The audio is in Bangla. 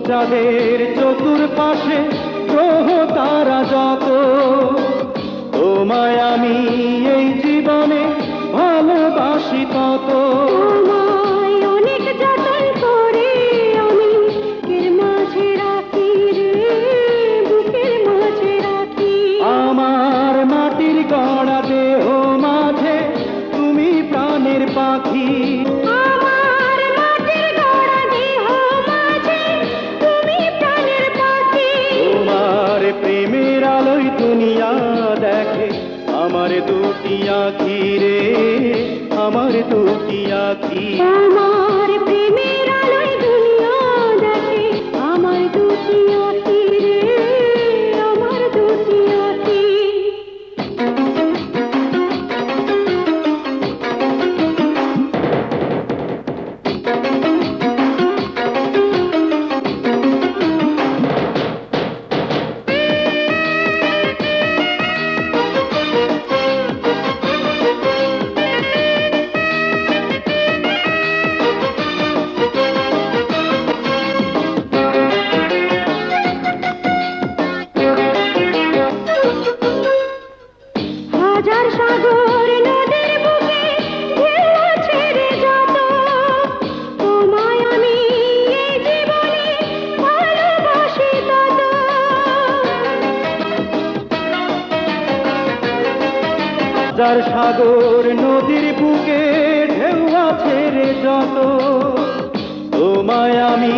চাঁদের চতুর্পাশে গ্রহ তারা যত, তোমায় আমি এই জীবনে ভালোবাসি তত। তোমায় অনেক যতন করে আমি বুকের মাঝে রাখি রে, বুকের মাঝে রাখি। আমার মাটির গড়া দেহ মাঝে তুমি প্রাণের পাখি। আমার মাটির গড়া দেহ মাঝে তুমি প্রাণের পাখি। তোমার প্রেমের আলোয় দুনিয়া দেখে আমার দুটি আঁখি রে, আমার দুটি আঁখি। আমার প্রেমের আলোয় দুনিয়া দেখে আমার দুটি আঁখি রে, আমার দুটি আঁখি। হাজার সাগর নদীর বুকে ঢেউ আছে রে যত, তোমায় আমি এই জীবনে ভালোবাসি তত। হাজার সাগর নদীর বুকে ঢেউ আছে রে যত, তোমায় আমি